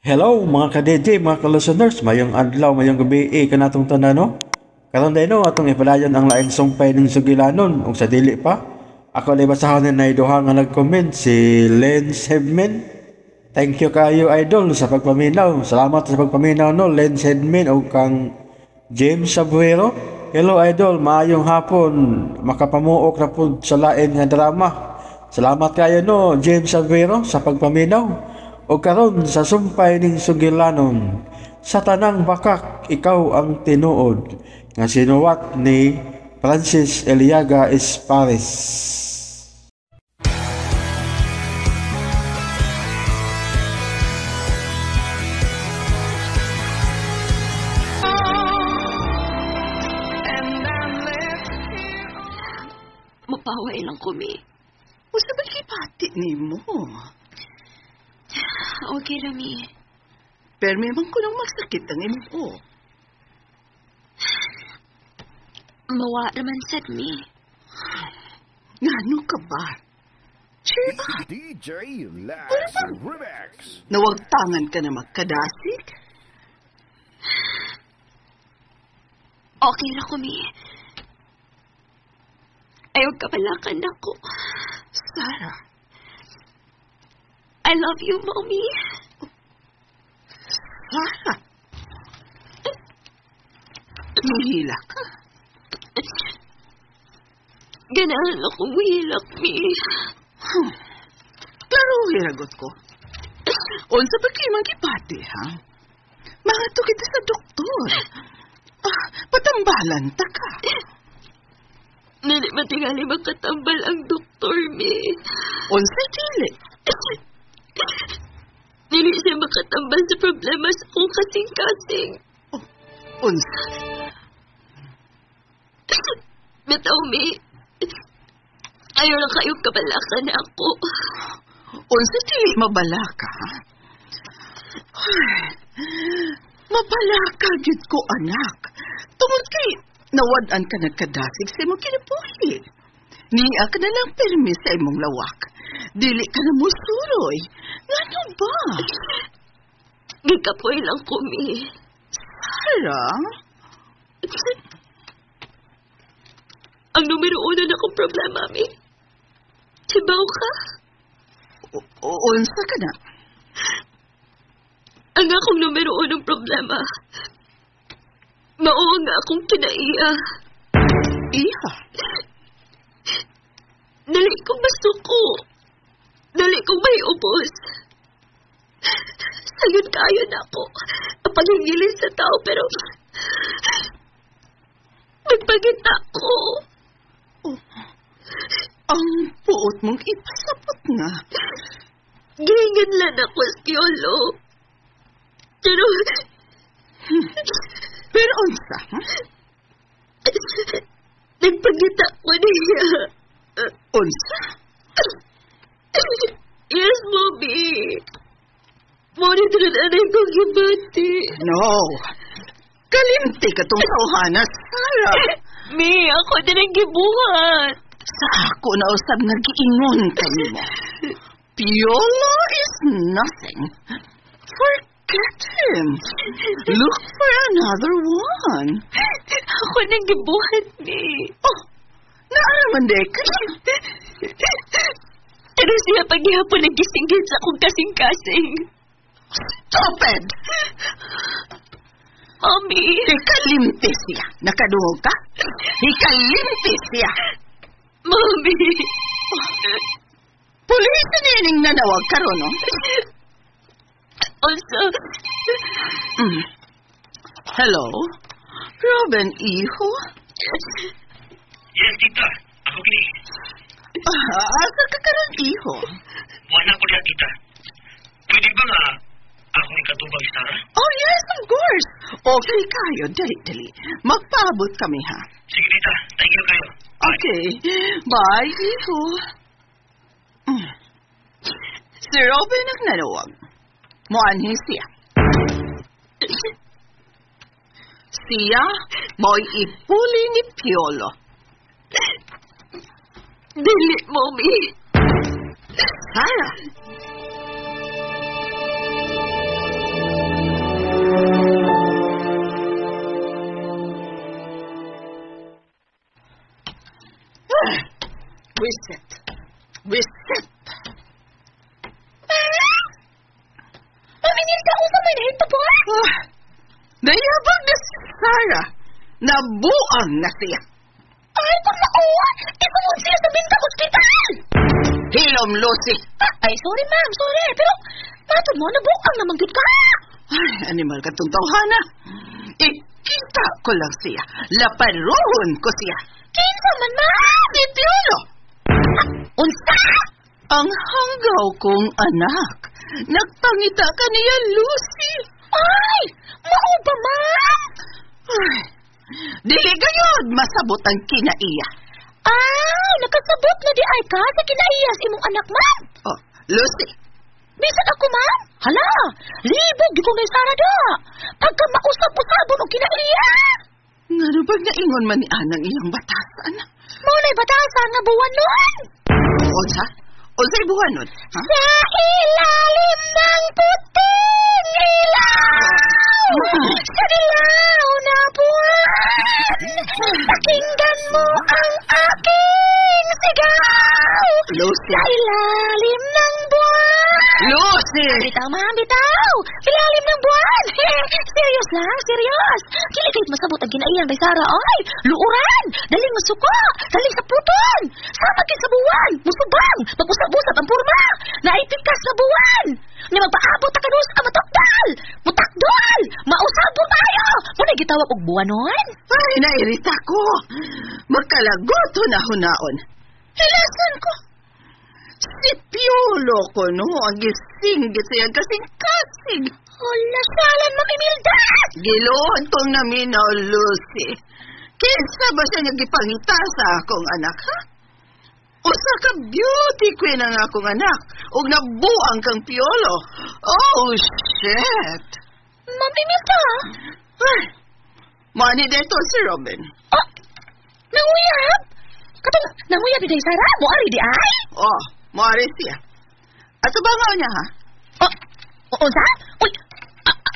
Hello mga ka-DJ, mga ka-listeners, mayong adlaw, mayong gabi, kanatong tanan no? Karon day no, atong ipadayon ang laing sumpay ng sugilanon, ug sa dili pa. Ako na basahon na duha nga nag-comment, si Len Sedmen. Thank you kayo idol sa pagpaminaw. Salamat sa pagpaminaw no, Len Sedmen o kang James Sabuero. Hello idol, maayong hapon, makapamuok na po sa lain nga drama. Salamat kayo no, James Sabuero sa pagpaminaw. O karon sa sumpay ning sugilanon, sa tanang bakak ikaw ang tinuod, nga sinuwat ni Francis Eliaga Espares. Mapaway lang kumi. O sa bagipati ni mo. Okay, Rami. Pero memang ko nang masakit ang imo. Mawa naman sad mi. Ngano ka ba? Cheer up. DJ Lax Remix. Nawagtangan ka na magkadasig? Okay ra kumi. Ayaw ka palakan ako. Sarah. I love you, Mommy. Sarah. Hihila ka. Ganahan akong mahilak, mi. Klaro, hiragot ko. Unsa ba kayo magipati, ha? Mahato kita sa doktor. Patambalan ta ka. Nani matingali magkatambal ang doktor, mi. Unsa dili? Dili siya makatambal sa problema sa akong kasing-kasing. Unsa? Bitaw, mi. Ayaw lang kayo kabalakan na ako. Unsa dili mabalaka, ha? Mabalaka, gid ko, anak. Tungod kay nawad-an ka nagkadasig sa imong kinabuhi. Niya ka na lang permis sa imong lawak. Dili ka na musuroy. Ngano ba? Gikapoy lang ko, mi. Sarah? Ang numero una na kong problema, mi. Sibaw ka? Unsa ka na? Ang akong numero unang problema. Mao nga akong kinaiya. Iha? Dali kong masuko. Dali kong may ubos. Sayod kayo na ako. Ang paghingilis sa tao, pero nagpagita ko. Oh, ang puot mong ipasapot nga. Gihingan lang ako, Piolo. Pero Pero unsa, ha? nagpagita ko niya. Unsa? Yes, Mommy. Ngunit rinanay kong gibati. No. Kalimti ka tong tawhana, Sarah. Mi, ako din ang gibuhat. Sa ako na usab nga giingon kanimo. Piolo is nothing. Forget him. Look for another one. Ako nang gibuhat, Mi. Oh, naaraman de ka. Pero siya paghihapon nagisinggit sa akong kasing-kasing. Stupid! Mommy. Ikalimti siya. Nakadungog ka? Ikalimti siya. Mommy. Pulis na nining nanawag ka ron, no? Also, Hello? Robin, iho? Yes, tita. Ako kini. Asa ka karon, iho? Wala ko na, tita. Pwede ba nga ako ni katubag, Sarah? Oh, yes, of course. Okay kayo, dali-dali. Magpaabot kami, ha? Sige, tita. Thank you kayo. Okay. Bye, iho. Si Robin ang nanawag. Muanhin siya. Siya mo'y ipuli ni Piolo. dili, Mommy. Sarah. Wiset. Wiset. Mami Nilda, unsa may nahito po? Nayabag na si Sarah. Nabuang na siya. Ay, pag nakuha, ipunod sila sa Bintang Hospital! Hilom, Lucy. Ay, sorry ma'am, sorry. Pero, matod mo, nabuang naman gud ka! Ay, animal ka tong tawhana. Ikita ko lang siya. Laparohon ko siya. Kinsa man, ma'am? Si Piolo. Unsa? Ang hanggaw kong anak. Nagpangita ka niya, Lucy. Ay, mao ba, ma'am? Ay, dili gayod masabot ang kinaiya. Ay, nakasabot na di ay ka sa kinaiyas imong anak, ma'am. Oh, Lucy. Bisan ako, ma'am. Hala, libog di ko na sarada. Pagka mausap-usabon o kinaiya. Ngano ba naingon man ni Anang iyang batasan? Maunay batasan nga buwan nun. Unsa? Unsay buwan nun? Ha? Sa ilalim ng puting ilaw, sa dilaw na buwan, pakinggan mo ang aking sigaw. Lucy. Sa ilalim ng buwan. Lucy! Bitaw, ma'am, bitaw. Sa ilalim ng buwan. Serious lang, serious. Kilikit masabot ang kinaiyang kay Sarah. Ay, luuran. Daling masuka. Daling sa puton. Samagin sa buwan. Musubang. Mag-usap-usap ang purma. Naipikas na buwan. Nga magpaabot na kanus ka matakdal. Mutakdal. Mausabon tayo. Muna gitawag og buwan nun. Ay, nairita ko. Magkalagot hunahunaon. Hilasan ko. Si Piolo ko, no? Ang gising-git siya kasing-kasing. Hala, salan, Mami Milda. Giluhod kong naminaw, Lucy. Kinsa ba siya nagipangita sa akong anak, ha? Usa ka beauty queen ang akong anak. Ug nabuang kang Piolo. Oh, shit. Mami Milda. Ay, mani dito si Robin. Oh, nanguyab? Katong nanguyab di Sarah, mo ari di ay? Oh, maari siya. At sabangaw niya, ha? Oh, unsa? Uy,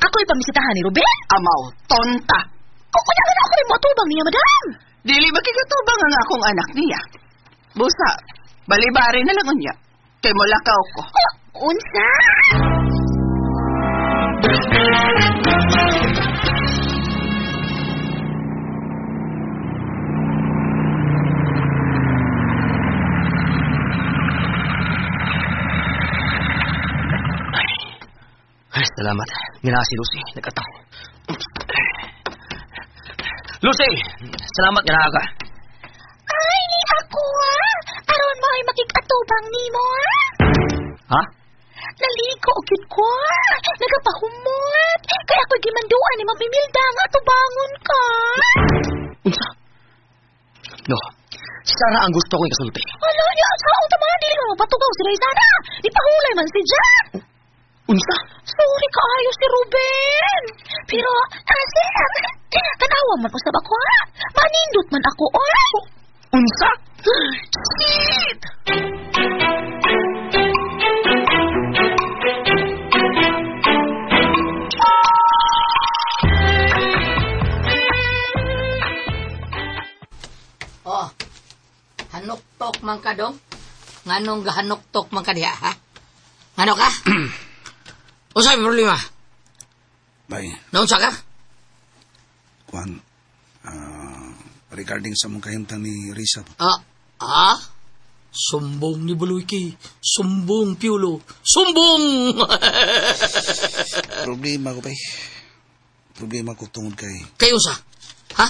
ako'y pamisitahan ni Ruben? Amaw, tonta. Kuya na ako rin mo atubang niya, madam. Dili makikatubang ang akong anak niya. Busa, balibari na lang niya. Kay mo lakaw ko. Oh, unsa? Ay, salamat. Nga si Lucy. Nagkataw. Lucy! Salamat nga ka. Ay, ni ako, ha? Aron mo ay makikatubang ni mo, ha? Ha? Naligo o cute ko, ha? Nagapahumot. Kaya ako'y gimanduan ni Mami Milda nga tubangon ka. Unsa? No. Si Sarah ang gusto ko yung kasulti. Wala niya, saan tama? Dili mo mapatugaw si Raizana. Di pahulay man si Jack. Unsa? Sorry kaayo si Ruben. Pero, sir, tanawa man usab ako, ha? Manindot man ako, oy. Unsa? Shit! Oh, hanuktok man ka dong? Nganong gahanuktok man ka diha, ha? Ngano ka? Usa may problema? Bay, Naunsa ka? Juan, regarding sa mong kahimtang ni Risa. Sumbong ni Buluiki. Sumbong, Piolo. Sumbong! Problema ko, bay. Problema ko tungod kay... Kayo sa? Ha?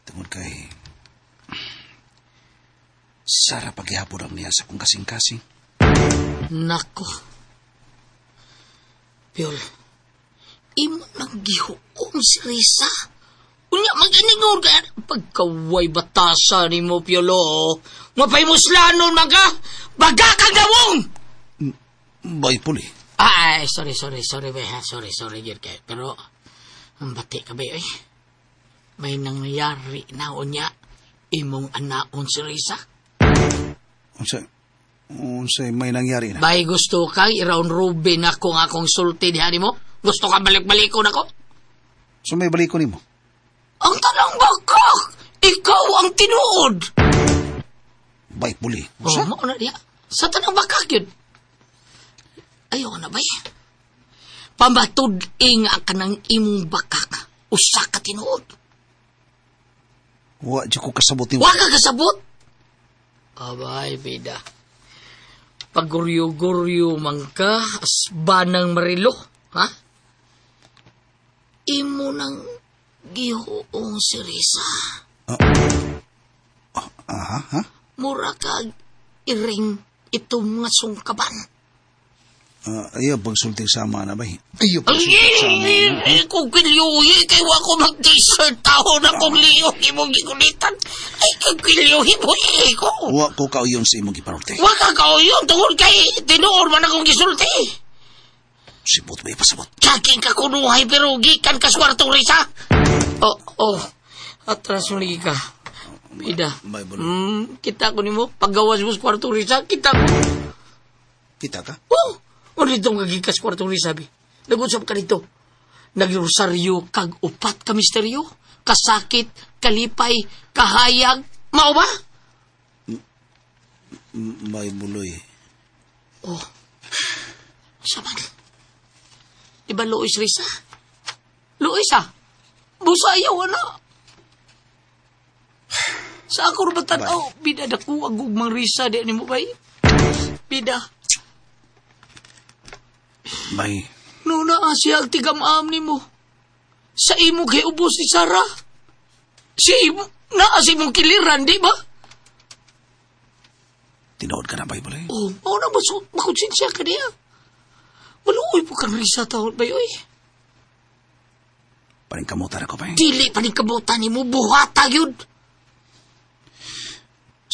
Tungod kay... Sara paghihapon ang niya sa kong kasing-kasing. Nako. Piol, imo naggihuom si Risa. Unya, mag-iningon ka. Pagkaway batasa ni mo, Piolo. Mapaymuslanon man ka. Baga kang gawong! Bay, puli. Ay, sorry, be, ha. Sorry, yun kayo. Pero, ang bati ka, be, eh. May nangyari na unya. Imong anaon si Risa. Unsay may nangyari na. Bay, gusto ka i-round robin ako nga akong sulti diha mo? Gusto ka balik-balikon ako? So may balik ko nimo. Ang tanong bakak! Ikaw ang tinuod! Bay puli. Oh, mo na diya. Sa tanang bakak yun. Ayaw na bay. Pamatod nga ka ng imong bakak. Usa ka tinuod. Wa di ko kasabot ni... Wa ka kasabot? Abay, bida. Paguryo-guryo man ka, asbanang marilo, ha? Imo nang gihuong si Risa. Ha? Mura kag iring itong nga sungkaban. Ayaw pagsulting sama na bay. Ayaw pagsulting sama. Ay, kung kilyuhi, kay wa ko mag-t-shirt taho na kung liyong imong gikulitan. Ay, kung kilyuhi mo, ko. Wa ko kauyon sa imong giparulti. Wa ka kauyon, tungkol kay tinuor man akong gisulti. Sibot bay pasabot. Kaking kakunuhay, pero gikan ka swartong Risa. Atras mo lagi ka. Bida. Bay bolo. Kita ko nimo, paggawas mo sa kwartong Risa, kita ko. Kita ka? O dito ang kagikas kwartong Risa, sabi. Nag-usap ka dito. Nagrosaryo kag upat ka misteryo. Kasakit, kalipay, kahayag. Mao ba? Bay buloy. Saman. Diba Luis Risa? Luis busa ayaw Sa ako rubatan, bida na ko ang gugmang Risa, di ni mo bay? Bida. Bay. Nuna siya ang tigam-am ni mo. Sa imo kay ubos ni Sarah. Si imo, si mong kiliran, di ba? Tinood ka na bay buloy? Oo na, makonsensya ka niya. Maluoy po kang Risa taon ba yoy? Paningkamutan ako bay. Dili paningkamutan ni mo, buhata yun.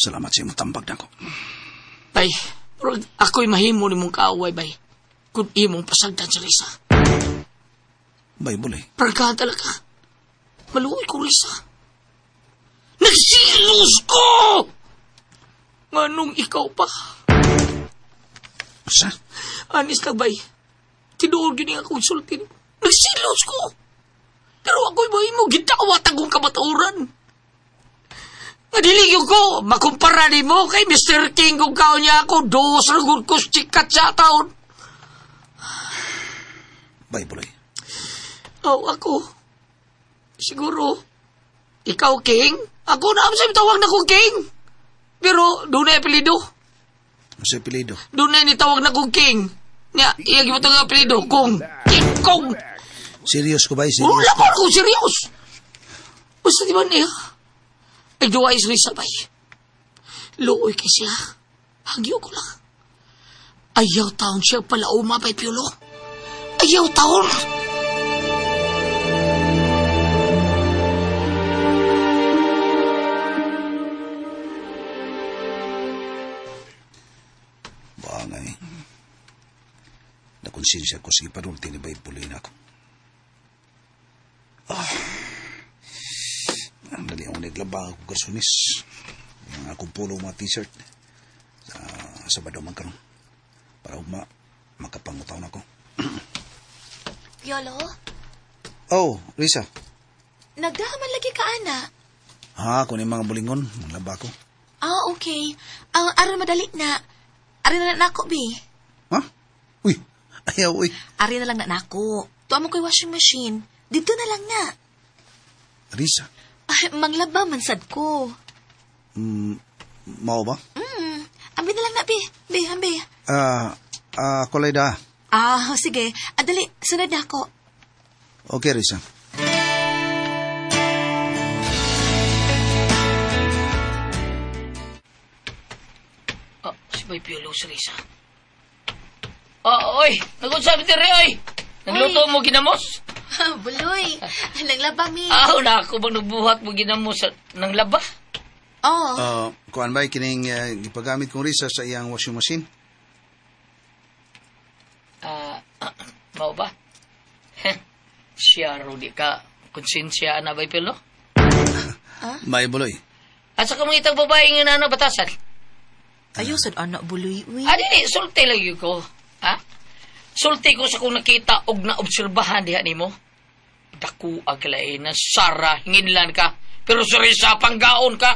Salamat sa imong tambag na ko. Bay, pero ako'y mahimo ni mong kaaway, bay. Kung imong pasagdan sa Risa. Bay buloy. Parga talaga. Maluoy ko Risa. Nagsilos ko! Manong ikaw pa. Sa? Anis na bay. Tinuod yun yung akong sultin. Nagsilos ko. Pero ako'y mahimo gitawat akong kamaturan. Madiligyo ko, makumpara ni mo kay Mr. King kung kao niya ako, dos ragod ko sikat sa taon. Bay buloy. Ako. Siguro, ikaw King? Ako na sa tawag na kong King. Pero, doon na apelido. Sa apelido? Doon na nitawag na kong King. Iyagi mo itong apelido, Kong. King Kong. Serious ko bay? Serious Wala ko? pa ako, serious. Basta di ba niya? Ay, duwa is Risa bay. Luoy kay siya. Hagyo ko lang. Ayaw taon siya pala umapay Piolo. Ayaw taon. Bangay. Nakonsensya ko sa iparulti ni bay buloy na ako. Ang dali akong naglaba ako kasunis. Yung akong pulo mga t-shirt. Sa Sabado man karon. Para makapangutaw na ako. Piolo, Oh, Risa. nagdahaman lagi ka, ana. Kunin mga bulingon. Naglaba ko. Okay. Aron madali na. Ari na lang nako, bi. Ha? Uy, ayaw, uy. Ari na lang na nako. Tuwa mo ko'y washing machine. Dito na lang na. Risa. Ay, manglaba man sad ko. Mao ba? Ambi na lang na, bi. Bi, ambi. Kulay da. Sige. Dali, sunod na ako. Okay, Risa. Si Bay Piolo, si Risa. Oy! Nag-usap ito rin, oy! Nagluto mo ginamos? Buloy. Naglaba, mi. Na ako bang nagbuhat mo ginamos ng laba? Kuan ba kining gipagamit kong Risa sa iyang washing machine? Mao ba? Siya, Rudy ka. Konsensya na Bay Piolo? May buloy. At sa kamangitang babae nga na batasan? Ayosod, anak, buloy, uy. Dili, sulti lang yun ko. Sulti ko sa kung nakita og naobserbahan diha nimo. Daku aglain na Sarah, hinginlan ka. Pero sa Risa, panggaon ka.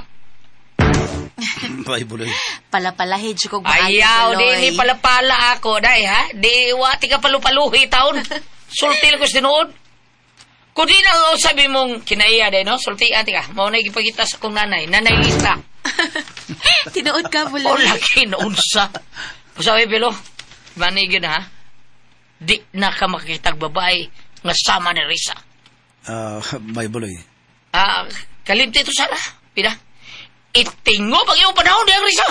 Bye, Buloy. Palapalahid siya kong Ayaw, di palapala ako, day, ha? Di, wati ka palupaluhi taon. Sulti lang ko sinuod. Kung di na sabi mong kinaiya, day, no? Sulti, ati ka. Mauna ipagkita sa kong nanay. Nanay Lisa. Tinuod ka, O, Buloy. laki na unsa. Pasabi, Pilo. Manigin, ha? Di na ka makikitag babae nga sama ni Risa. Bye, Buloy. Kalimti ito sana. Pina? Itingo pag iyong panahon di ang Risa.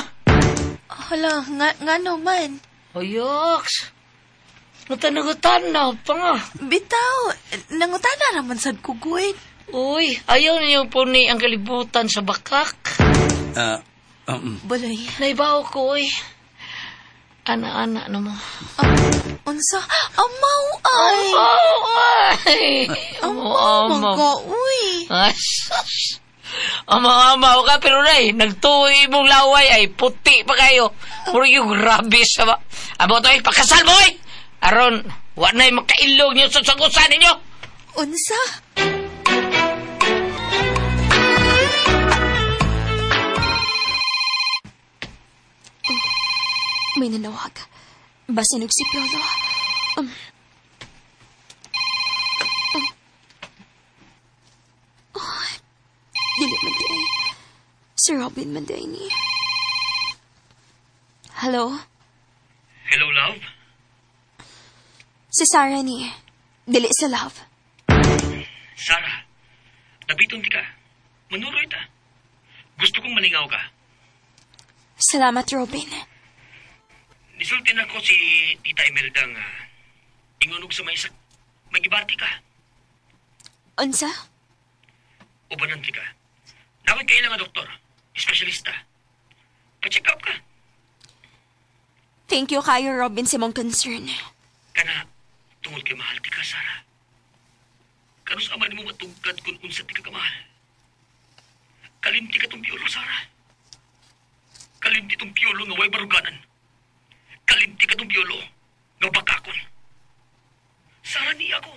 Hala, nga naman. Ayaks. Natanagutan pa nga. Bitaw, nangutana raman sad ko, Gwen. Uy, ayaw niyo po ni ang kalibutan sa bakak. Buloy. Naibaw ko, uy. Ana-ana na mo. Unsa? Amaw ay. Amaw. Ka, uy. Asas. Amaw ka, pero nay, nagtuwi mong laway ay puti pa kayo. Puro yung grabe sa ba. Abo to ay pakasal mo, eh. Aron, wala na'y makailog niyo sa sagusan ninyo. Unsa? May nanawag. Basinog si Piolo. Dili man day. Si Robin man day ni. Hello? Hello, love? Si Sarah ni. Dili sa love. Sarah, nabiton di ka. Manuroy ta. Gusto kong maningaw ka. Salamat, Robin. Nisultin ako si Tita Imelda nga ingunog sa may magibati ka. Unsa? O bananti ka. Dapat kailangan doktor, espesyalista. Pa-check up ka. Thank you kayo, Robin, sa mong concern. Kana, tungod kay mahal ti ka, Sarah. Kanus ama ni mo matugkad kung unsa ti ka kamahal. Kalimti ka tong piolo, Sarah. Kalimti tong piolo nga way baruganan. Kalimti ka tong piolo nga bakakon. Sarah, ni ako.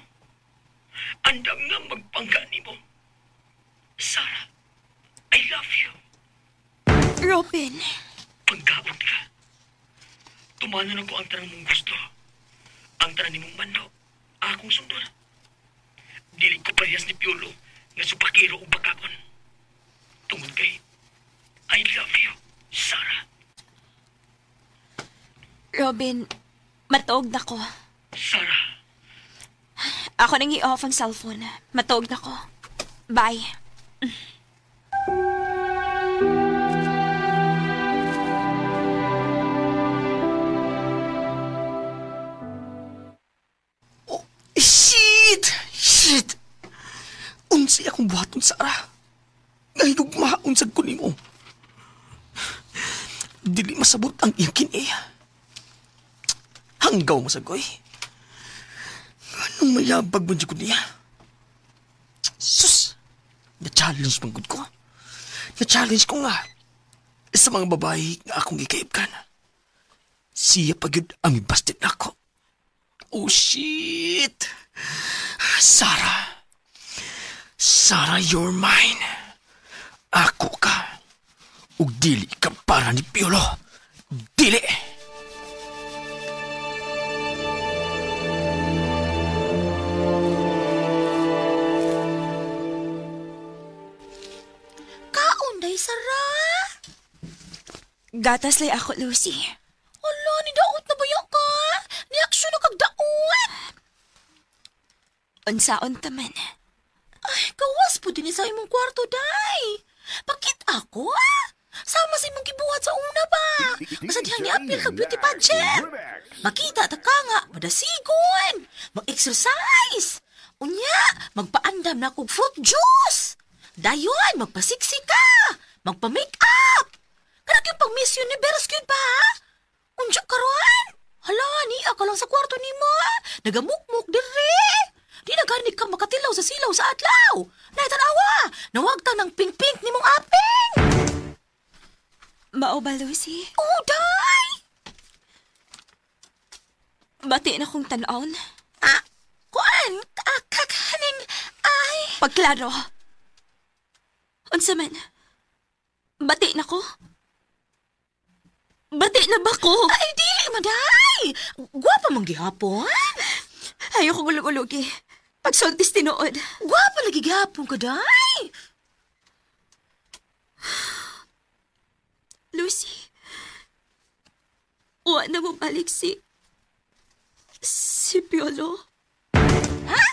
Andam nga magpangga ni mo. Sarah, I love you. Robin. Pagkaon ka. Tumanan ako ang tanang mong gusto. Ang tanang ni mong mando. Akong sundon. Dili ko parehas ni Piolo nga supakiro o bakakon. Tungod kay, I love you, Sarah. Robin, matuog na ko. Sarah. Ako nang i-off ang cellphone. Matuog na ko. Bye. Shit! Unsay akong buhaton, Sarah. Ngahigugmaon sa kunin mo. Dili masabot ang iyang kini. Hanggaw mo sa goy. Anong mayabag mo dyan ko niya? Sus! Na-challenge pang good ko. Na-challenge ko nga. Sa mga babae na akong ikaibkan. Siya pagod ang ibastit na ako. Oh, shit! Sarah. Sarah, you're mine. Ako ka. Ug dili ka para ni Piolo. Dili! Kaunday, Sarah? Gatas lay ako, Lucy. Hala, ni daot na bayo ka? Ni aksyon na kagdaot. Unsaon taman. Ay, kawas po din sa imong kwarto, day. Bakit ako, Sama sa imong gibuhat sa una ba? Masadihang ni apil ka beauty pageant. Makita ta ka nga, madasigon. Mag-exercise. Unya, magpaandam na kog fruit juice. Dayon, magpasiksi ka. Magpa-make-up. Kanak yung pag-miss universe yun ba? Unja karon. Hala, niya ka lang sa kwarto ni mo. Nagamukmuk dire. Di na gani ka makatilaw sa silaw sa adlaw. Naitanawa, nawagta ng pink-pink ni mong aping. Mao ba, Lucy? Oh, day! Bati na kong tanawon. Kuan, kakaning, ay... Pagklaro. Unsa man? Bati na ko? na ba ko? Ay, dili, maday! Gwapa mong gihapon. Ayoko gulog-ulogi. Pagsultis tinuod. Gwapa lagi gihapon ka, day! Lucy, uwa na mo balik si Piolo. Ha?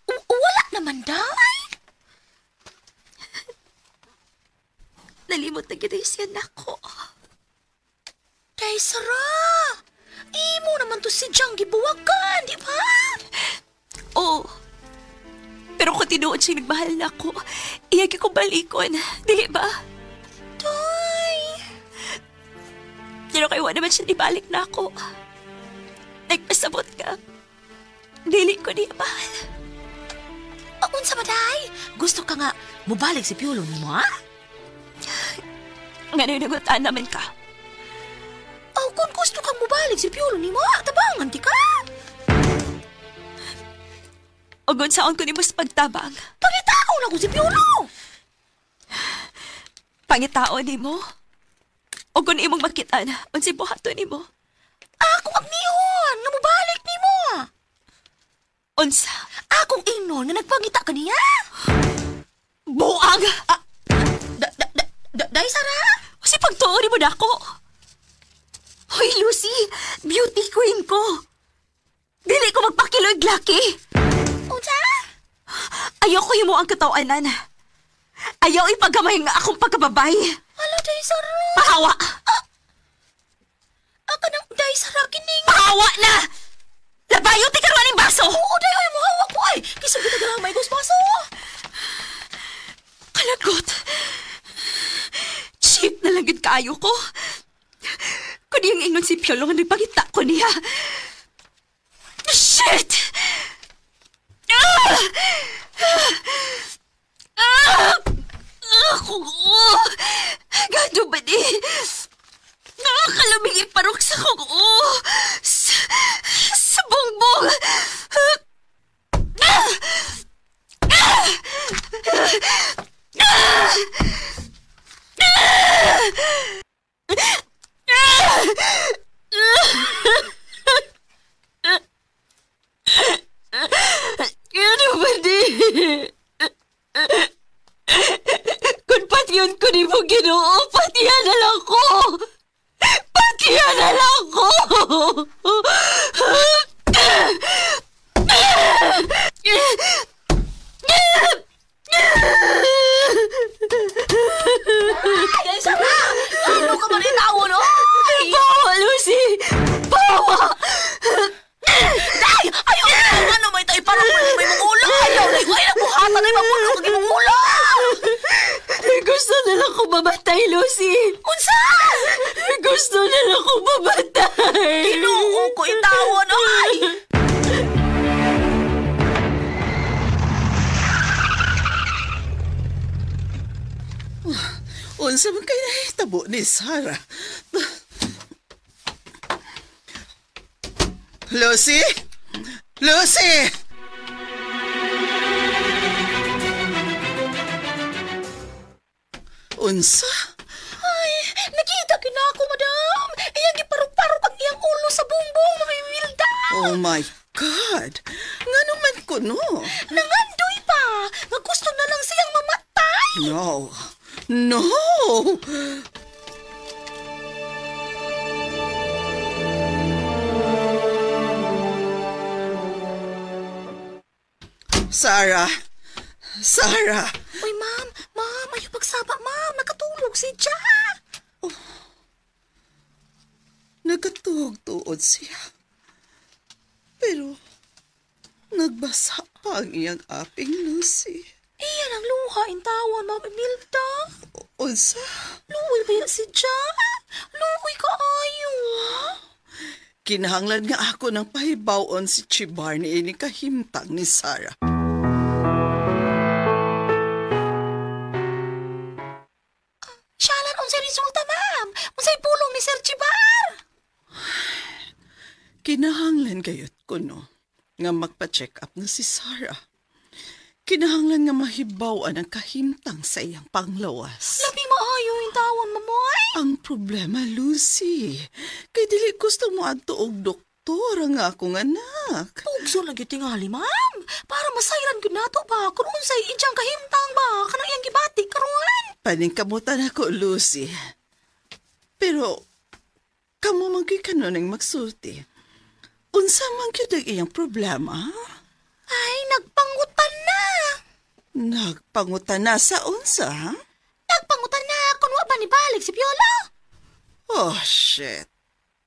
Wala naman, day! Nalimot na kita siya na ko. Day, Sara! Imo naman to si Jang gibuwagan, di ba? Oo. Pero kung tinuod siya nagmahal na ko, iyagi ko balikon. Dili ba? Day! Pero kayo naman siya ibalik na ako. Nagpasabot ka. Dili ko niya mahal. Unsa ba, day? Gusto ka nga mubalik si Piolo ni mo, ha? Ngano'y nagutaan naman ka. Oh, kung gusto kang mubalik si Piolo ni mo, tabangan di ka. O gunsaon ko ni mo sa pagtabang. Pangitao lang ko si Piolo. Pangitao ni mo. O kung imong makita na, unsi buhato ni mo. Ako ang niyon, nga mubalik ni mo. Unsa? Akong inon nga nagpangita ka niya. Buang! Day, Sara? Kasi pagtuon ni mo na ako. Hoy, Lucy! Beauty queen ko! Dili ko magpakiloy laki! Unsa? Ayaw ko yung mo ang katawanan. Ayaw ipagamay nga akong pagkababay. Hala, Day, Sara. Pahawa! Aka nang Day, Sara, kining. Pahawa na! Labayo, tikaruan ng baso! Oo, Day, ay, mahawak ko ay. Kisag kita gahamay ko sa baso. Kalagot. Cheap na lang yun kaayo ko. Kung yung ingon si Piolo nga nagpangita ko niya. Shit! Gado ba di? Nakakalabing iparok sa kuko. Sa bongbong. Ano ba di? Kung patiyon ko ni mo ginoo, patiyan na lang ko! Patiyan na lang ko! Day, Sara! Ano ka man itawo, no? Bawa, Lucy! Bawa! Day! Ayaw na! Ano may tayo parang may mga ulo? Ayaw na! Ay, nabuhatan na yung mga ulo! Kagi mga ulo! Gusto na lang ko mamatay, Lucy! Unsa? Gusto na lang ko mamatay! Kinuo ko itawan, ay! Unsa man kay nahitabo ni Sara? Lucy? Lucy! Unsa? Ay, nakita kina ako, madam. Iyang giparok-parok ang iyang ulo sa bumbong, mamimilda. Oh my God! Nga naman ko, no? Nangandoy pa. Nga gusto na lang siyang mamatay. No! No! Sarah! Sarah! Uy, ma'am. Ma'am, ayaw pagsaba, ma'am. Nakatulog si Ja. Nagatuog-tuod siya. Pero, nagbasa pa ang iyang aping Lucy. Iyan ang luha in tawon, Ma'am Imelda. Unsa? Luwi ba yan si Ja? Luwi ka ayo. Kinahanglan nga ako ng pahibawon si Chibar ni ini kahimtang ni Sarah. Siyalan unsay resulta, ma'am. Unsay pulong ni Sir Chibar. Kinahanglan gayot ko, no, nga magpa-check up na si Sarah. Kinahanglan nga mahibaw ang kahimtang sa iyang panglawas. Labi maayo yung tawon, mamoy. Ang problema, Lucy, kay dili gusto mo adto og doktor ang akong anak. Pugso lagi tingali, ma'am. Para masayran ko nato ba? Kung unsay idyang kahimtang ba? Kanang iyang gibati karon. Paningkamutan ako, Lucy. Pero, kamo magay kanunang magsulti. Unsa man gyud ang iyang problema? Ay, nagpangutan na. Nagpangutan na sa unsa? Nagpangutan na kung wa ba ni balik si Piolo. Oh, shit.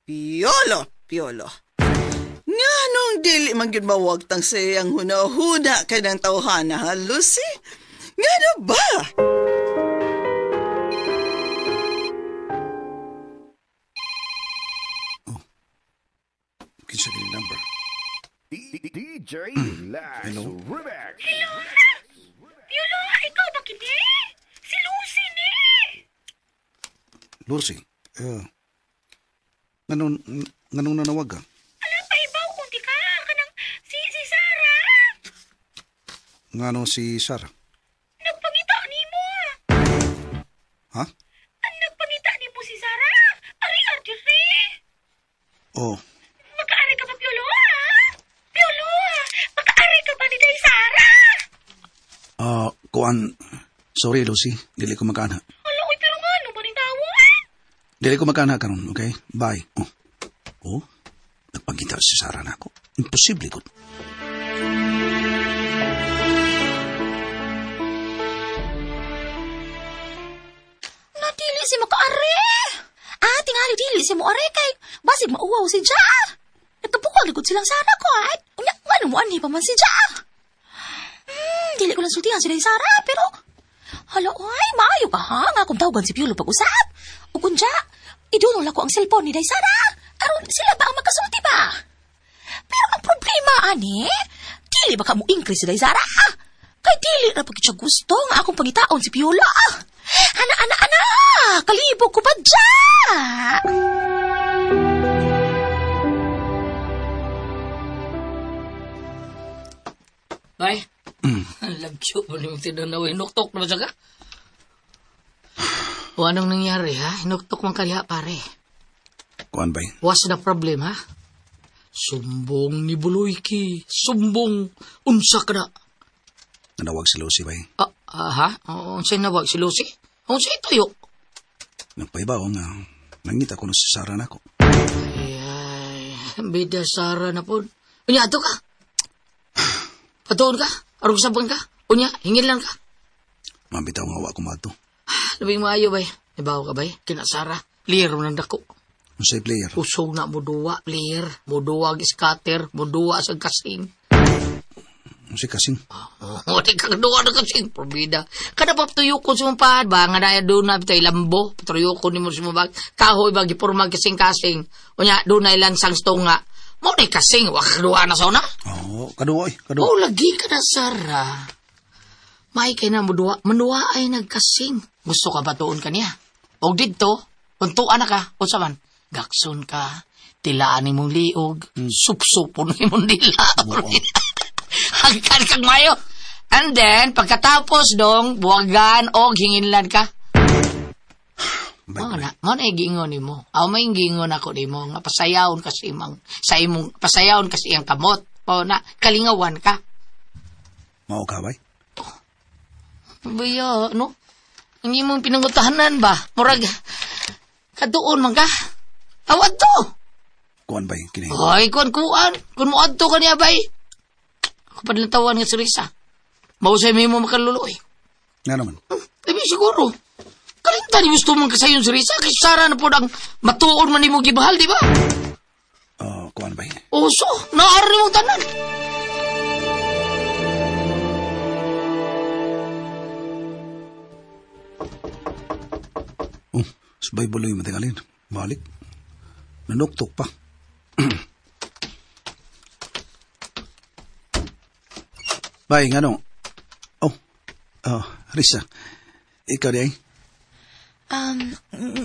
Piolo. Nganong dili man gyud mawagtang sa iyang hunahuna kay ng tawhana, ha, Lucy? Ngano ba? Kinsa din number? DJ Lax Hello? Remix. Piolo, ikaw ba kini? Si Lucy ni. Lucy, nganong nanawag ka? Ala pa ibaw kung di ka. Kanang si Sarah. Ngano si Sarah? Nagpangita ni mo. Ha? Ang nagpangita ni mo si Sarah. Ari-ari. Oh, Makaari ka ba, Piolo, ha? Piolo, makaari ka ba ni Day Sarah? kuan. Sorry, Lucy. Dili ko makana. Ala, uy, pero nga, ano ba rin tawo? Dili ko makana karon, okay? Bye. Oh, nagpangita si Sarah na ako. Imposible ko. Nadili si makaari. Tingali dili si mo are kay basig mauwaw si Ja. Nagkabukwag likod silang Sarah ko, ay. Unya, ano mo ani pa man si Ja? Dili ko lang sultihan si Day Sarah, pero hala, oy, maayo ka ha, nga kung tawagan si Piolo pag-usap. O kung Ja, idunol ako ang cellphone ni Day Sarah. Aron sila ba ang magkasulti ba? Pero ang problema, ani, dili ba ka mo increase si Day Sarah? Kay dili na pagkit siya gusto nga akong pangitaon si Piolo. Ana, kalibog ko pa Ja. Bay, ang lagyo mo yung tinanaw. Hinuktok na ba siya ka? O anong nangyari, ha? Hinuktok mong kaliha, pare. Kuan bay? What's the problem, ha? Sumbong ni Buloyki. Sumbong. Unsa ka na? Nanawag si Lucy bay? Ha? Unsa'y nawag si Lucy? Unsa'y tuyo? Nagpaibaw nga. Nangita ko na si Sarah na ako. Ay, bida Sara na po. Unya, ato ka? Patuon ka? Arong sabon ka? Unya, hingin lang ka? Mabitaw nga wa ko mato. Labing maayo, bay. Ibaw ka, bay? Kina Sara. Liro ng dako. Unsay player? Usog na muduwa, player. Muduwa, scatter. Muduwa sa kasing. Unsay kasing? Di ka duwa na kasing. Probida. Kada pa tuyukon sa mapad ba? Nga daya doon na bitay lambo. Tuyukon ni mo sa mabag. Kahoy bagi purmag kasing-kasing. Unya, doon na ilansang stonga. Mo na kasing. Wakaduwa na sa una. Kaduwa. Lagi ka na, Sara. May kay na muduwa. Manuwa ay nagkasing. Gusto ka ba tuon ka niya? O dito, untuan na ka. O saman, gakson ka. Tilaan ni mong liog. Supsupon ni mong dila. Hagkan kang mayo. And then, pagkatapos dong, buwagan o hinginlan ka. Mo na igingon ni mo. May gingon ako ni mo. Nga pasayawon kasi pasayawon kasi ang kamot. O na, kalingawan ka. Mao ka bay? Baya, no? Ang imong pinangutahanan ba? Murag, kadoon man ka. Awad to. Kuan bay? Kini. Ay, kuan. Kung mo adto ka niya, bay. Ako padlatawan nga si Risa. Mausay mo makaluloy. Nga naman. Tapi siguro. Kalintan yung gusto mong kasayon si Risa. Kasi Sara na po ang matuon man mo gibahal, di ba? Kuan bay? Oso, naari mong tanan. Sabay buloy matigalin. Balik. Nanuktok pa. Bay, ngano? Risa. Ikaw di ay?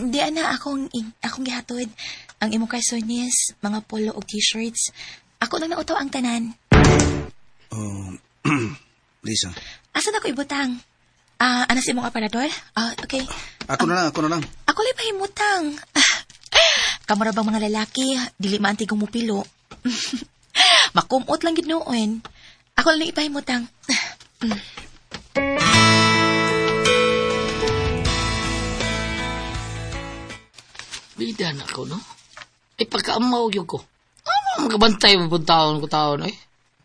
Di ana akong gihatod. Ang imo karsones, mga polo o t-shirts. Ako nang nautaw ang tanan. Lisa. Asan ako ibutang? Ano si mong aparador? Okay. Ako na lang. Ako lang pahimutang. Kamara bang mga lalaki, dili maantigong mupilo. Makumot lang gid noon. Ako lang ipahimutang. Bida na ako, no? Pagkaamaw yun ko. Magkabantay mo po taon eh.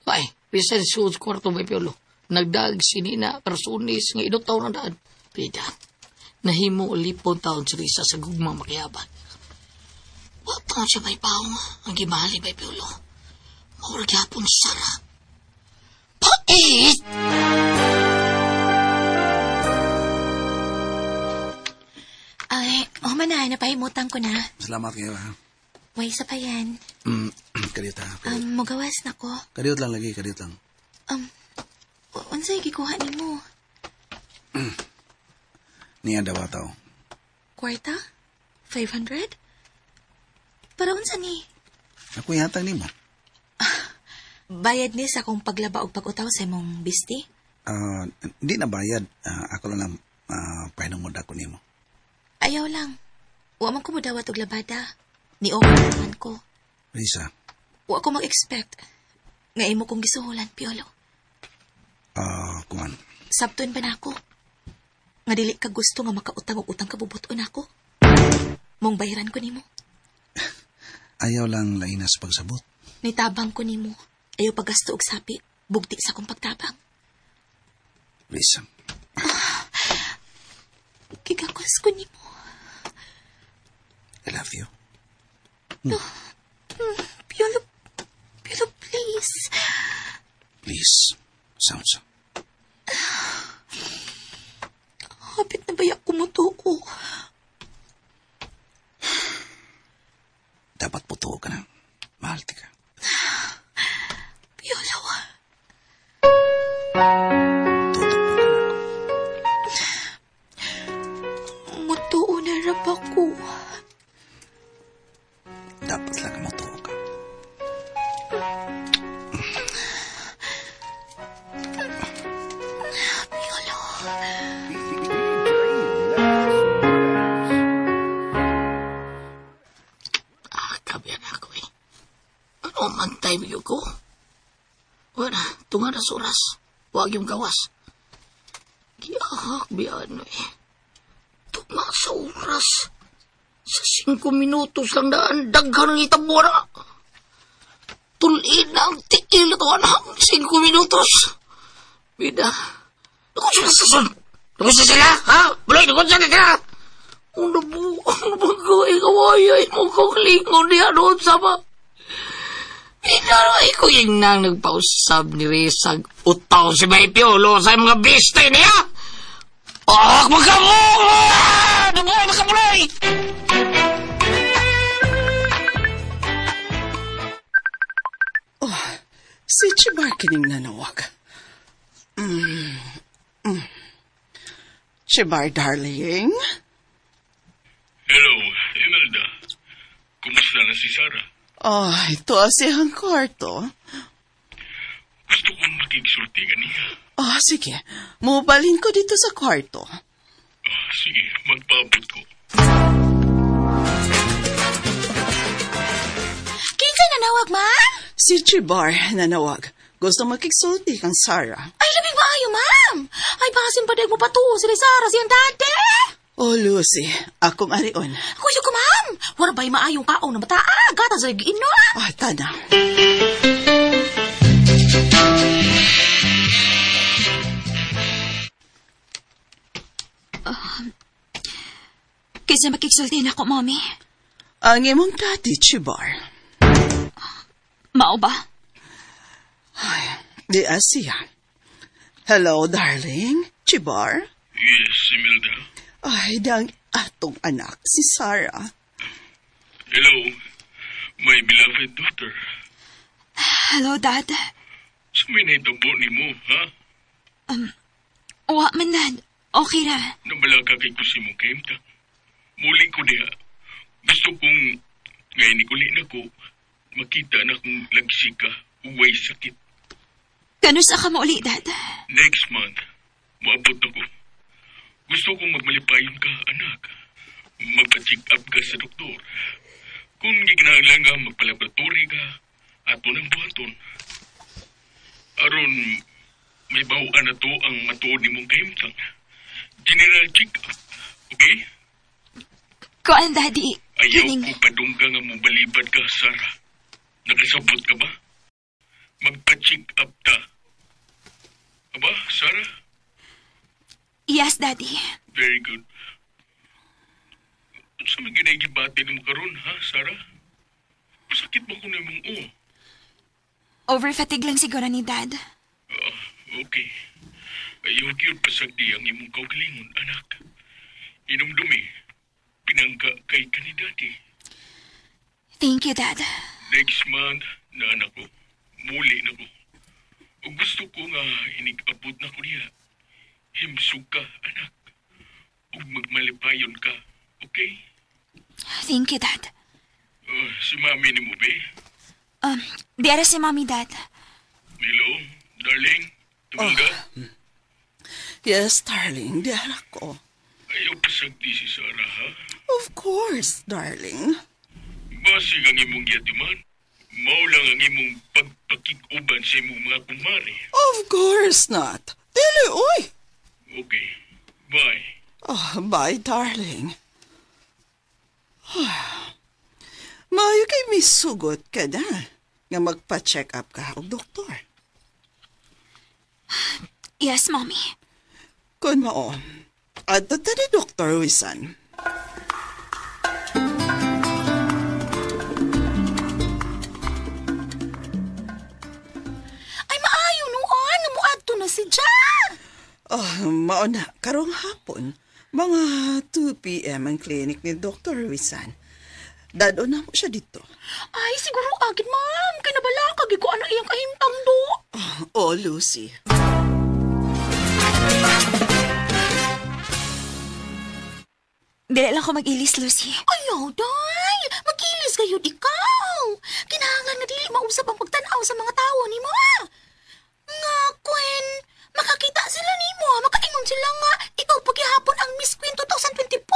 Ay, bisa suot kwarto may piolo. Nagdag sinina, karsunis, nga inot taon na daan. Bida, nahimo ulipon taon si Risa sa gugmang makiyaban. Wag taon siya may paong, ang gimali may piolo. Maurag yapon Sara. Pait! Ay, manay, napahimutang ko na. Salamat kayo, ha? Way, isa pa yan. Kadiyot, ha? Magawas na ko. Kadiyot lang lagi, kadiyot lang. Unsay gikuha ni mo? Niya daw ataw. Kwarta? 500? Para unsa ni? Ako yatang ni mo. Bayad ni sa akong paglaba og pag-utaw sa imong bisti? Di na bayad. Ako lang pahinungod ako ni mo. Ayaw lang. Wa man ko modawat og labada. Ni-offer naman ko. Risa. Wa ko mag-expect. Nga imo kong gisuhulan, Piolo. Kuman. Sabton ba na ako? Nga dili ka gusto nga makautang og utang kabubuton ako? Mong bayaran ko nimo. Ayaw lang lainas pagsabot. Nitabang ko nimo. Ayaw paggasto og sapi. Bugti sa akong pagtabang. Risa. Kigakos ko nimo. I love you. Piolo, please. Please. Sounds. Hapit na bayak kumuto ko. Dapat puto ka na. Mahal ka. Piolo. Tutok mo ka na. Mutuo na rap ako. Dapat lang muto ka. Piolo. Kabiyan ako eh. Ano man time ko? Wala, tunga na suras. Huwag yung gawas. Giyahak biyan eh. Tunga sa oras. Sa 5 minutos lang daan, daghan ng itabora. Tulin na ang tikil ito, anak. 5 minutos. Bida, nakon sila sa sun. Nakon sila, ha? Buloy, nakon sila. Ano ba gawin kawayay mo kong lingon niya doon sama? Inaray ko yung nang nagpausab ni Resag utaw si May Piolo sa mga biste niya. Magkamo! Nakamuloy! Si Chibar kining nanawag. Chibar, darling? Hello, Imelda. Kumusta na si Sarah? Ito asihang kwarto. Gusto kong makigsulti niya. Sige. Mubalin ko dito sa kwarto. Sige, magpaabot ko. Kinsa nanawag, ma'am? Si Chibar nanawag. Gusto makiksulti kang Sarah. Ay, labing maayo, ma'am. Ay, basin pa mo patuo si Sara siyang dati. Lucy, akong arion. Kuya ko, ma'am. Wala ba'y maayong kaong na bataa? Gata sa giino, Tana. Kaysa makiksulti na ako, Mommy. Ang imong daddy, Chibar. Mao ba? Di siya. Hello, darling. Chibar? Yes, Imelda. Dang atong anak, si Sarah. Hello, my beloved daughter. Hello, Dad. Sa may naitabo ni mo, ha? Wa man, Dad. Okay na. Nabalaka kay ko si mong kaimta. Muli ko diha. Gusto kong ngayon ikuli na ko makita na kung lagsi ka, uway sakit. Kano sa ka mauli, Dad? Next month, maabot na ko. Gusto kong magmalipayon ka, anak. Magpa-check up ka sa doktor. Kung gikinahanglan nga magpalaboratory ka, ato ng buhaton. Aron, may bawaan na to ang matuod ni mong kahimtang. General check-up, okay? Kuan, Daddy. Ayaw Kining... ko padungga nga mong balibad ka, Sarah. Nakasabot ka ba? Magpa-check up ta. Aba, Sarah? Yes, Daddy. Very good. Sa mga ginagibati mo karon, ha, Sarah? Masakit ba ko na mong Overfatigue lang siguro ni Dad. Okay. Ayaw yun pasagdi ang imong kaugalingon, anak. Inom dumi. Pinangga kay kanidati. Thank you, Dad. Next month, na anak ko. Muli na ko. O gusto ko nga inig-abot na ko niya. Himsug ka, anak. O magmalipayon ka, okay? Thank you, Dad. Si mami ni mo, be? Diara si Mommy, Dad. Milo, darling, tumangga. Yes, darling, diara ko. Ayaw pasagdi si Sarah, ha? Of course, darling. Basig ang imong yatiman. Mao lang ang imong pagpakig-uban sa imong mga kumari. Of course not. Dili, oy. Okay, bye. Bye, darling. Maayo kay misugot ka na nga magpa-check up ka og doktor. Yes, Mommy. Kun mao, adto ta ni Dr. Wisan. Ay, maayo noon. Namuadto na si Ja. Mao na, karong hapon, mga 2 p.m. ang clinic ni Dr. Wisan. Dado na mo siya dito. Ay, siguro agad, ma'am. Kaya nabala ka. Gigo ano iyang kahimtang do. Oh, Lucy. Dili lang ko mag-ilis, Lucy. Ayaw, day. Mag-ilis kayo ikaw. Kinahanglan nga dili mausap ang pagtanaw sa mga tao ni mo. Nga, Gwen, makakita sila ni mo. Makaingon sila nga, ikaw paghihapon ang Miss Queen 2024.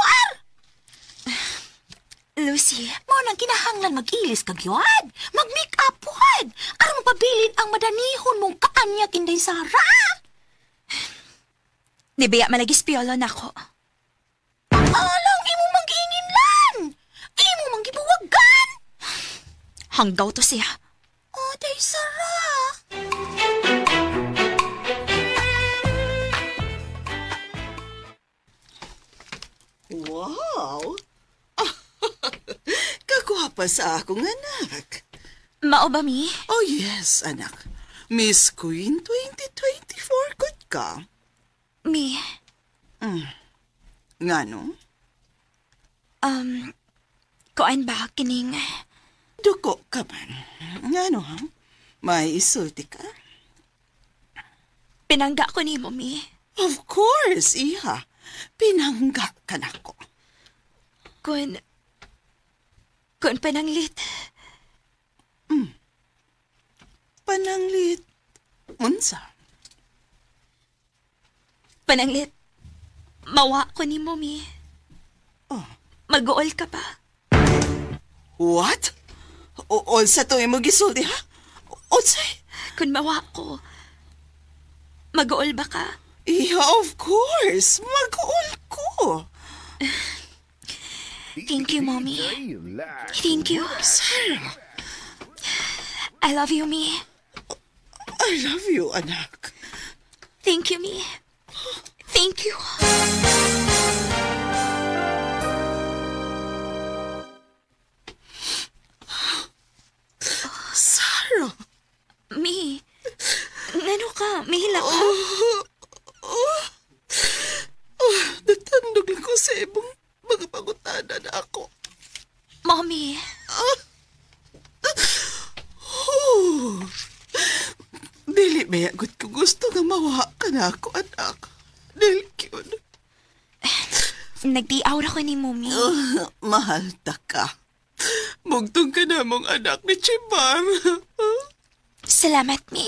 Lucy, Mo nang kinahanglan mag-ilis kag yun. Mag-make up pod. Aron mapabilin ang madanihon mong kaanya kinday Sara. nibiya malagis piolo na ko. Alang imo manggiinginlan. Imo manggibuwagan. Hanggaw to siya. Oh, day Sara. Wow! Kagwapa sa akong anak. Mao ba, Mi? Oh yes, anak. Miss Queen 2024 good ka. Mi, Nga no? kuan ba kining... Duko ka man. Nga no ha? May isulti ka? Pinangga ko ni mo, Mi. Of course, iha. Pinangga ka na ko. Kun pananglit. Pananglit. Unsa? Pananglit. Mawa ko ni mo, Mi. Oh. Mag-uol ka pa. What? Unsa to imo gisulti ha? Unsay? Kun mawa ko, mag-uol ba ka? Iha, of course. Mag-uol ko. Thank you, Mommy. Relax. Thank you. Sarah, I love you, Mi. I love you, anak. Thank you, Mi. Thank you. Sarah. Mi, ngano ka? Mihila ka? Natandog lang ko sa ibang mga pangutana na ako. Mommy, Dili ba yagot ko gusto nga mawa ka na ako, anak. Dili yun. nagtiaw ra ko ni Mommy. Mahal ta ka. Mugtong ka na mong anak ni Chimar. Salamat, Mi.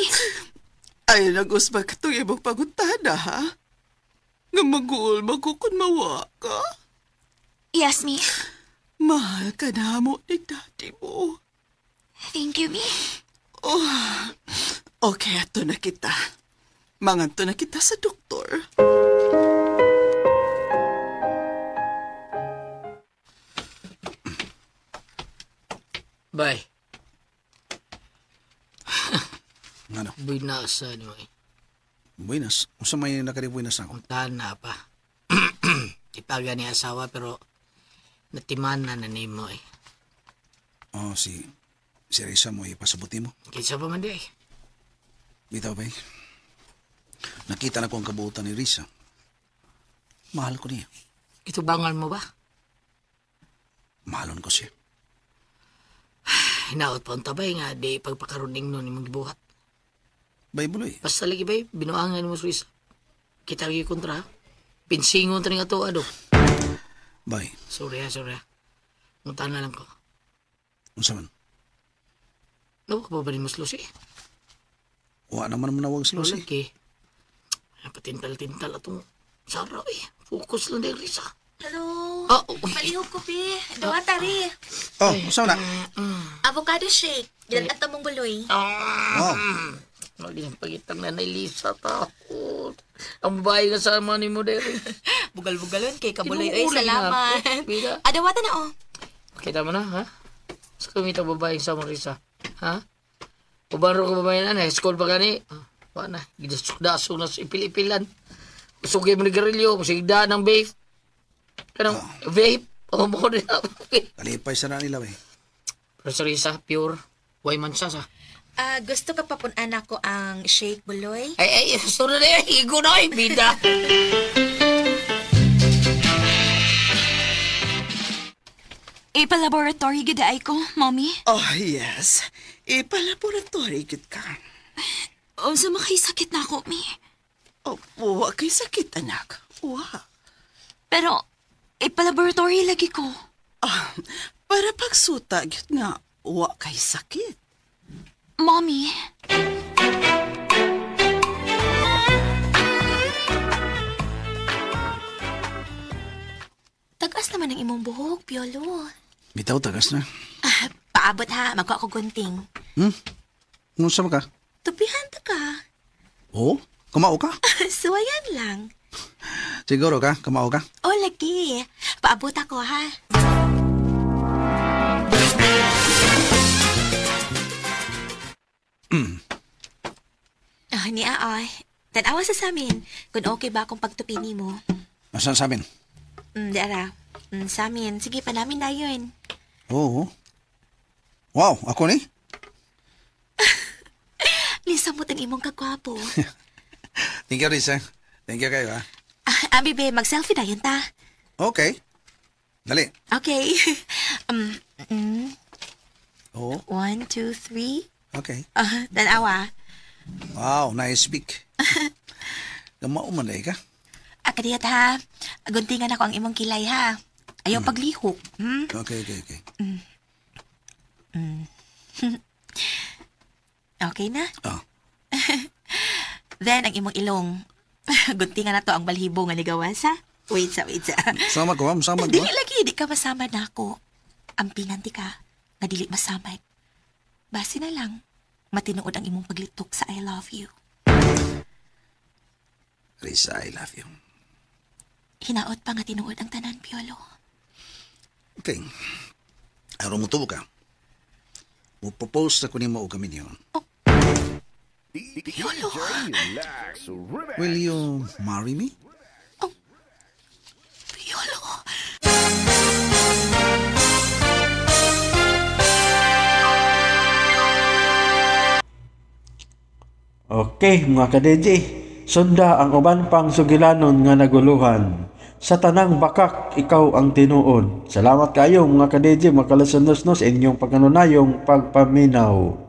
Ay, nag-usba ka itong ibang paguntada, ha? Nga mag-uol magkukun mawa ka. Yes, Mi. Mahal ka na mo ni daddy mo. Thank you, Mi. Oh, okay, ato na kita. Manganto na kita sa doktor. Bay, Ano? binasa niyo eh. Buenas. Unsa may nakaribuinas ako? Puntahan na pa. Ipaga ni asawa pero natimanan na nimo eh. Oh, si Risa mo ipasabuti mo. Kaysa pa man di eh. Bitaw ba? Nakita na ko ang kabuutan ni Risa. Mahal ko niya. Ito bangal mo ba? Mahalon ko siya. Hinaot pa ang tabay nga di pagpakaruning nun imong gibuhat. Baybuloy. Basta lagi bay, binuangan mo Swiss. Kita lagi kontra. Pinsingon ta nga to ado. Bay. Sorry ha. Muntahan na lang ko. Unsa man? No, ka ba ni mo Lucy? Wa naman mo nawag So, slosi. lagi. Patintal-tintal atong Sara eh. Focus lang dahil Risa. Hello? Oh, Palihog ko, Pi. Dawa, tari. Oh, unsa na? Avocado shake. Diyan at tamong buloy. Oh. Maging pagitang na Lisa takot. Ang babae nga sama ni mo dere. Bugal-bugalon kay kabuloy. Ay, Tinuuli salamat. na ako. Bila. Adawatan na, oh. Kita mo na, ha? Sa kumita babae sa Marisa. Ha? Ubaro ka babae na, school pa gani. Wala na, gidasok-dasok na sa ipil-ipilan. Usugay mo ni Garillo, masigda ng vape. Kanang vape? O mo rin ako. Kalipay sa na nila, bay. Pero sa Risa, pure. Why man siya sa? Gusto ka papunan ako ang shake buloy? Ay, gusto na na yan. Higo na yung bida. Ipa-laboratory gidaay ko, Mommy. Oh, yes. Ipalaboratory gid ka. O sa makisakit na ako, Mi. Oh, wa kay sakit, anak. Wa. Pero, ipalaboratory lagi ko. Ah, para pagsuta, gyud nga, wa kay sakit. Mommy. Tagas naman ang imong buhok, Piolo. Bitaw tagas na. Paabot ha, magkuha ko gunting. Unsa man ka? Tupihan ta ka. Oh, kamao ka? Suwayan lang. Siguro ka, kamao ka? O, lagi. Paabot ako, ha? Oh, ni Aoy. Tanawa sa amin kung okay ba akong pagtupini mo. Asan sa amin? Di ara. Sa amin. Sige pa namin na yun. Oo. Wow, ako ni? Lisa mo tang imong kagwapo. Thank you, Risa. Thank you kayo, ha? Bibe, mag-selfie na yun ta. Okay. Dali. Okay. Oo. 1, 2, 3. Okay. Tanawa. Wow, nice speak. Gamao man ka? Akadiyat ha. Guntingan ako ang imong kilay ha. Ayaw paglihok. Okay. Okay na? Oh. Then, ang imong ilong. Guntingan na to ang balhibo nga nigawas ha. Wait sa. Sama ko. Dili lagi, di ka masama na ako. Ampingan ti ka, nga dili masamay. Basi na lang, matinuod ang imong paglitok sa I love you. Risa, I love you. Hinaot pa nga tinuod ang tanan, Piolo. Okay. Araw mo to ka. Mo-propose na ko ni mo o kami niyo. DJ Relax. Will you marry me? Piolo. Okay, mga ka-DJ, sunda ang uban pang sugilanon nga naguluhan. Sa tanang bakak, ikaw ang tinuod. Salamat kayo mga ka-DJ, mga kalasanos-nos, inyong pagkanunayong pagpaminaw.